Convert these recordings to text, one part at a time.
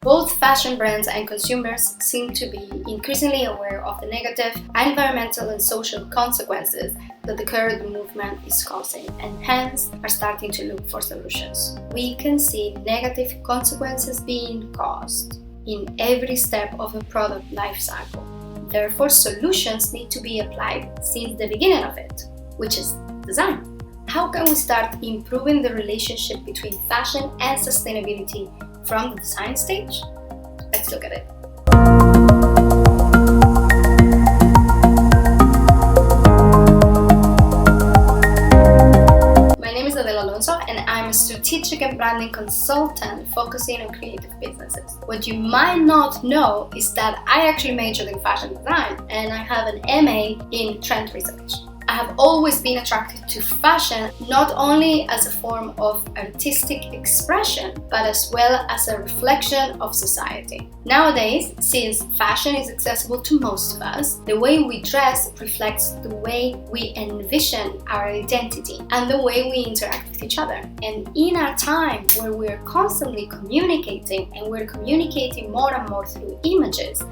Both fashion brands and consumers seem to be increasingly aware of the negative environmental and social consequences that the current movement is causing, and hence are starting to look for solutions. We can see negative consequences being caused in every step of a product life cycle. Therefore, solutions need to be applied since the beginning of it, which is design. How can we start improving the relationship between fashion and sustainability from the design stage? Let's look at it. My name is Adela Alonso and I'm a strategic and branding consultant focusing on creative businesses. What you might not know is that I actually majored in fashion design and I have an MA in trend research. I have always been attracted to fashion not only as a form of artistic expression, but as well as a reflection of society. Nowadays, since fashion is accessible to most of us, the way we dress reflects the way we envision our identity and the way we interact with each other. And in a time where we're constantly communicating and we're communicating more and more through images,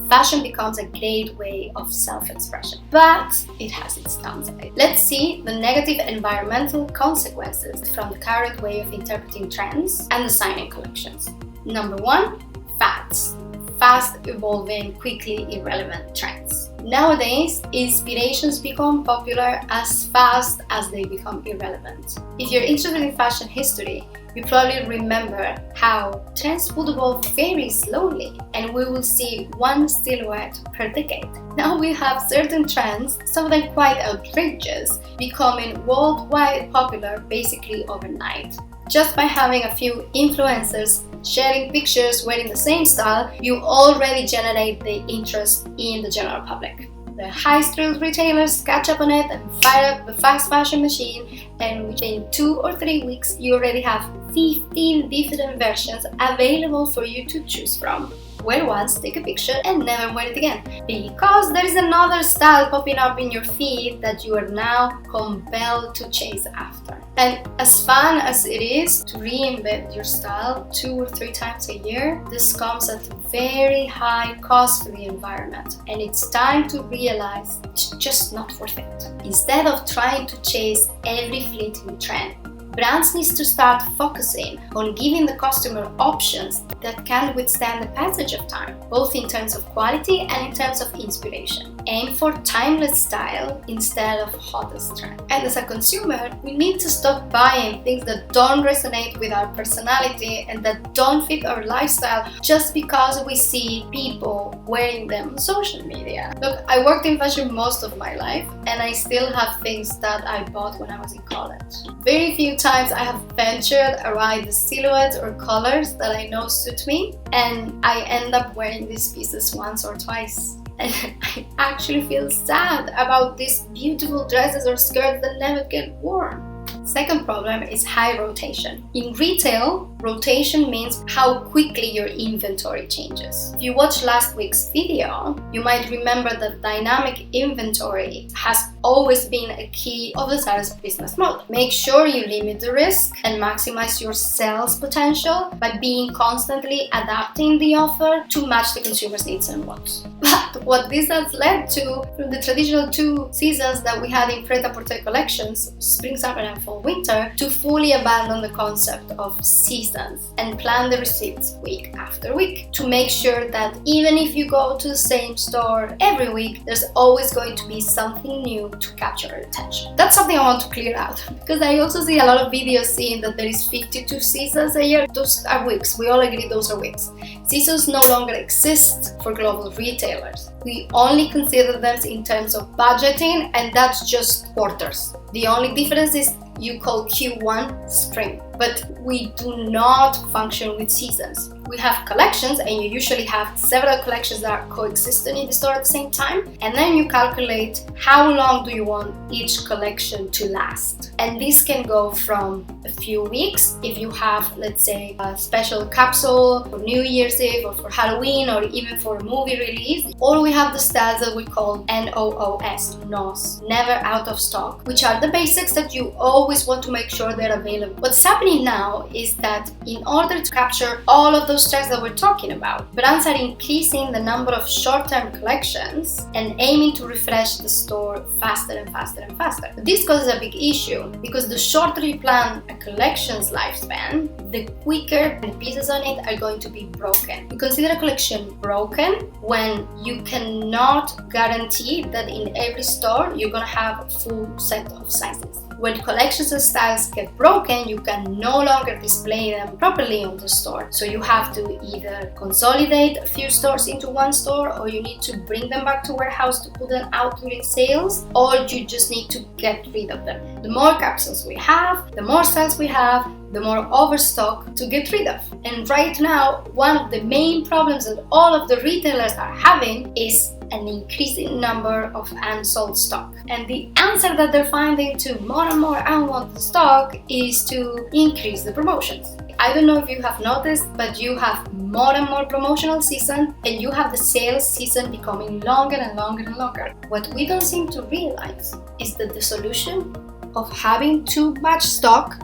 fashion becomes a great way of self-expression. But it has its downside. Let's see the negative environmental consequences from the current way of interpreting trends and designing collections. Number 1, fads. Fast evolving, quickly irrelevant trends. Nowadays, inspirations become popular as fast as they become irrelevant. If you're interested in fashion history, you probably remember how trends would evolve very slowly and we will see one silhouette per decade. Now we have certain trends, some of them quite outrageous, becoming worldwide popular basically overnight. Just by having a few influencers sharing pictures wearing the same style, you already generate the interest in the general public. The high street retailers catch up on it and fire up the fast fashion machine, and within 2 or 3 weeks you already have 15 different versions available for you to choose from. Wear once, take a picture and never wear it again, because there is another style popping up in your feed that you are now compelled to chase after. And as fun as it is to reinvent your style 2 or 3 times a year, this comes at a very high cost for the environment, and it's time to realize it's just not worth it. Instead of trying to chase every fleeting trend, brands need to start focusing on giving the customer options that can withstand the passage of time, both in terms of quality and in terms of inspiration. Aim for timeless style instead of hottest trend. And as a consumer, we need to stop buying things that don't resonate with our personality and that don't fit our lifestyle just because we see people wearing them on social media. Look, I worked in fashion most of my life and I still have things that I bought when I was in college. Very few times I have ventured around the silhouettes or colors that I know suit me, and I end up wearing these pieces once or twice. And I actually feel sad about these beautiful dresses or skirts that never get worn. Second problem is high rotation. In retail, rotation means how quickly your inventory changes. If you watched last week's video, you might remember that dynamic inventory has always been a key of the SaaS business model. Make sure you limit the risk and maximize your sales potential by being constantly adapting the offer to match the consumer's needs and wants. But what this has led to, from the traditional 2 seasons that we had in Pret-a-Porter collections, spring, summer and fall, winter, to fully abandon the concept of seasons and plan the receipts week after week to make sure that even if you go to the same store every week, there's always going to be something new to capture your attention. That's something I want to clear out, because I also see a lot of videos saying that there is 52 seasons a year. Those are weeks. We all agree those are weeks. Seasons no longer exist for global retailers. We only consider them in terms of budgeting, and that's just quarters. The only difference is you call Q1 spring, but we do not function with seasons. We have collections, and you usually have several collections that are coexisting in the store at the same time, and then you calculate how long do you want each collection to last. And this can go from a few weeks if you have, let's say, a special capsule for New Year's Eve or for Halloween or even for a movie release, or we have the styles that we call NOOS, never out of stock, which are the basics that you always want to make sure they're available. What's happening now know is that in order to capture all of those trends that we're talking about, brands are increasing the number of short-term collections and aiming to refresh the store faster and faster and faster. This causes a big issue because the shorter you plan a collection's lifespan, the quicker the pieces on it are going to be broken. You consider a collection broken when you cannot guarantee that in every store you're gonna have a full set of sizes. When collections and styles get broken, you can no longer display them properly on the store. So you have to either consolidate a few stores into one store, or you need to bring them back to warehouse to put them out during sales, or you just need to get rid of them. The more capsules we have, the more styles we have, the more overstock to get rid of. And right now, one of the main problems that all of the retailers are having is an increasing number of unsold stock. And the answer that they're finding to more and more unwanted stock is to increase the promotions. I don't know if you have noticed, but you have more and more promotional season, and you have the sales season becoming longer and longer and longer. What we don't seem to realize is that the solution of having too much stock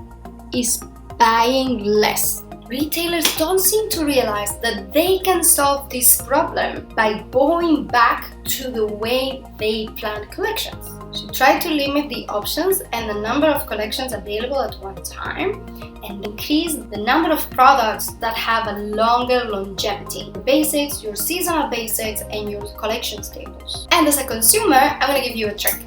is buying less. Retailers don't seem to realize that they can solve this problem by going back to the way they plan collections. So try to limit the options and the number of collections available at one time, and increase the number of products that have a longer longevity. The basics, your seasonal basics, and your collection staples. And as a consumer, I'm going to give you a trick.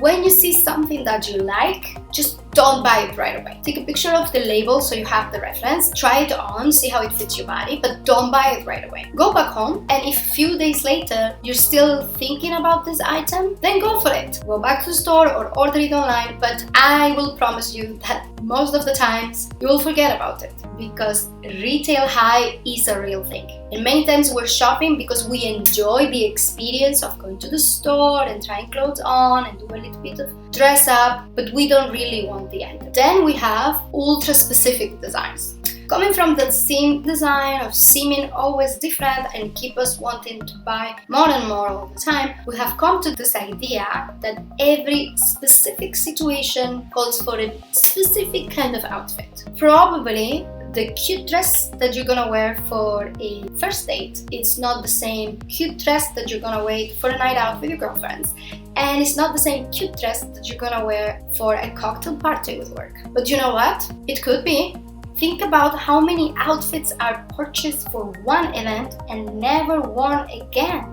When you see something that you like, just don't buy it right away. Take a picture of the label so you have the reference, try it on, see how it fits your body, but don't buy it right away. Go back home, and if a few days later you're still thinking about this item, then go for it. Go back to the store or order it online, but I will promise you that most of the times you will forget about it, because retail high is a real thing. And many times we're shopping because we enjoy the experience of going to the store and trying clothes on and do a little bit of dress up, but we don't really want the item. Then we have ultra specific designs. Coming from that same design of seeming always different and keep us wanting to buy more and more all the time, we have come to this idea that every specific situation calls for a specific kind of outfit. Probably the cute dress that you're gonna wear for a first date, it's not the same cute dress that you're gonna wear for a night out with your girlfriends. And it's not the same cute dress that you're gonna wear for a cocktail party with work. But you know what? It could be. Think about how many outfits are purchased for one event and never worn again.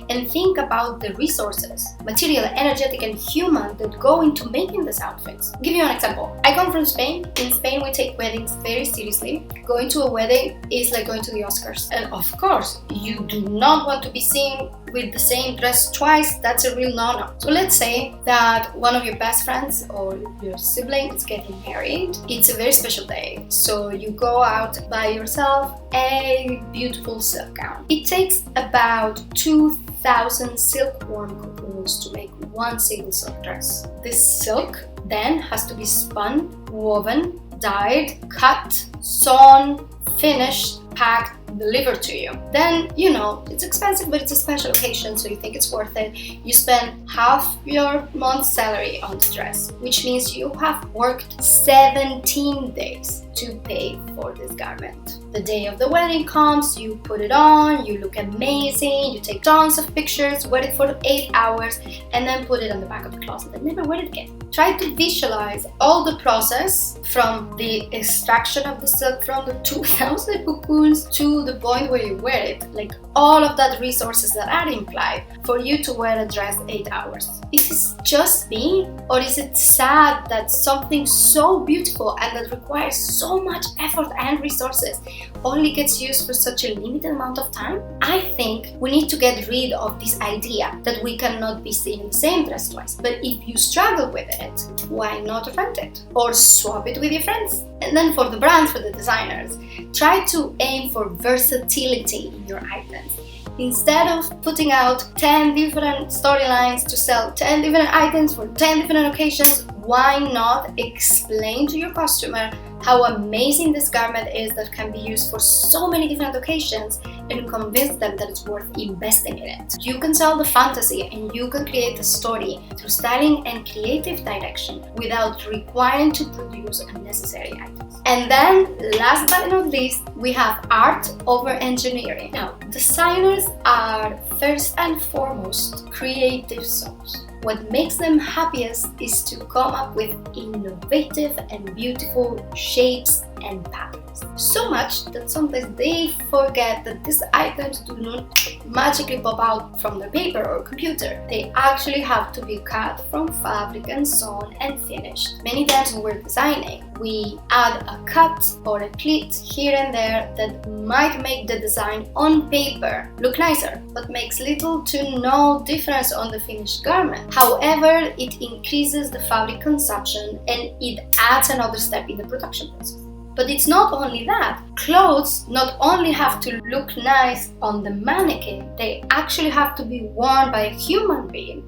And think about the resources, material, energetic, and human that go into making these outfits. I'll give you an example. I come from Spain. In Spain, we take weddings very seriously. Going to a wedding is like going to the Oscars. And of course, you do not want to be seen with the same dress twice. That's a real no-no. So let's say that one of your best friends or your sibling is getting married. It's a very special day. So you go out, buy yourself a beautiful silk gown. It takes about 2,000 silkworm cocoons to make one single silk dress. This silk then has to be spun, woven, dyed, cut, sewn, finished, packed, delivered to you. Then, you know, it's expensive, but it's a special occasion, so you think it's worth it. You spend half your month's salary on the dress, which means you have worked 17 days to pay for this garment. The day of the wedding comes, you put it on, you look amazing, you take tons of pictures, wear it for 8 hours, and then put it on the back of the closet and never wear it again. Try to visualize all the process from the extraction of the silk from the 2,000 cocoons to the point where you wear it, like all of that resources that are implied for you to wear a dress 8 hours. Is this just me, or is it sad that something so beautiful and that requires so much effort and resources only gets used for such a limited amount of time? I think we need to get rid of this idea that we cannot be seen in the same dress twice. But if you struggle with it, why not rent it or swap it with your friends? And then for the brands, for the designers, try to aim for versatility in your items. Instead of putting out 10 different storylines to sell 10 different items for 10 different occasions, why not explain to your customer how amazing this garment is that can be used for so many different occasions, and convince them that it's worth investing in it. You can sell the fantasy and you can create a story through styling and creative direction without requiring to produce unnecessary items. And then, last but not least, we have art over engineering. Now, designers are first and foremost creative souls. What makes them happiest is to come up with innovative and beautiful shapes and patterns. So much that sometimes they forget that these items do not magically pop out from the paper or computer. They actually have to be cut from fabric and sewn and finished. Many times when we're designing, we add a cut or a pleat here and there that might make the design on paper look nicer, but makes little to no difference on the finished garment. However, it increases the fabric consumption and it adds another step in the production process. But it's not only that. Clothes not only have to look nice on the mannequin, they actually have to be worn by a human being.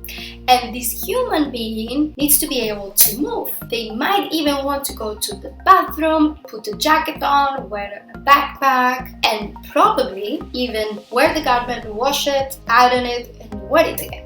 And this human being needs to be able to move. They might even want to go to the bathroom, put a jacket on, wear a backpack, and probably even wear the garment, wash it, iron it, and wear it again.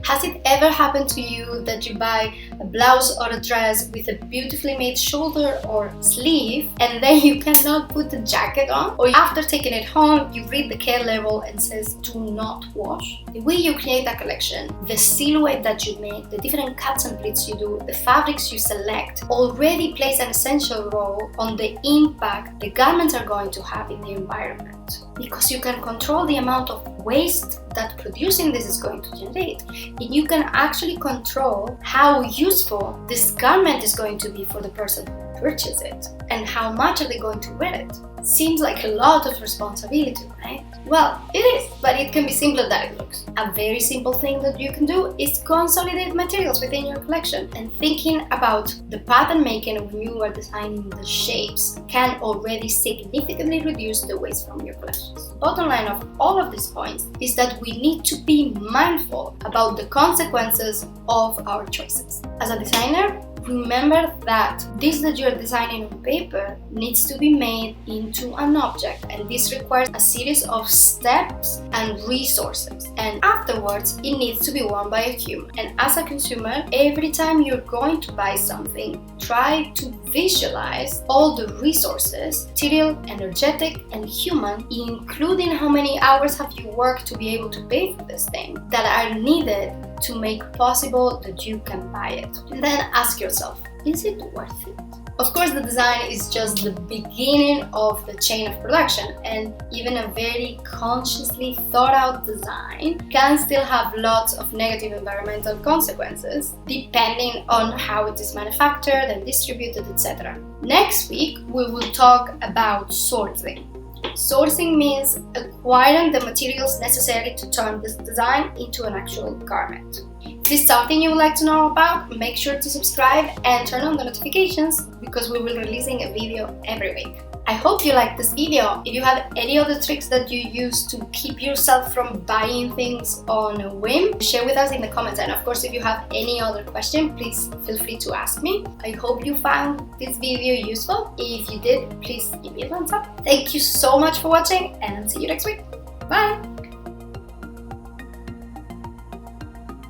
Has it ever happened to you that you buy a blouse or a dress with a beautifully made shoulder or sleeve and then you cannot put the jacket on? Or after taking it home, you read the care label and says do not wash? The way you create a collection, the silhouette that you make, the different cuts and pleats you do, the fabrics you select already plays an essential role on the impact the garments are going to have in the environment. Because you can control the amount of waste that producing this is going to generate, and you can actually control how useful this garment is going to be for the person who purchases it and how much are they going to wear it. Seems like a lot of responsibility, right? Well, it is, but it can be simpler than it looks. A very simple thing that you can do is consolidate materials within your collection, and thinking about the pattern making when you are designing the shapes can already significantly reduce the waste from your collections. Bottom line of all of these points is that we need to be mindful about the consequences of our choices. As a designer, remember that this that you're designing on paper needs to be made into an object, and this requires a series of steps and resources, and afterwards it needs to be worn by a human. And as a consumer, every time you're going to buy something, try to visualize all the resources, material, energetic, and human, including how many hours have you worked to be able to pay for this thing, that are needed to make possible that you can buy it. And then ask yourself, is it worth it? Of course, the design is just the beginning of the chain of production, and even a very consciously thought out design can still have lots of negative environmental consequences depending on how it is manufactured and distributed, etc. Next week, we will talk about sourcing. Sourcing means acquiring the materials necessary to turn this design into an actual garment. If this is something you would like to know about, make sure to subscribe and turn on the notifications because we will be releasing a video every week. I hope you liked this video. If you have any other tricks that you use to keep yourself from buying things on a whim, share with us in the comments. And of course, if you have any other question, please feel free to ask me. I hope you found this video useful. If you did, please give me a thumbs up. Thank you so much for watching and see you next week. Bye!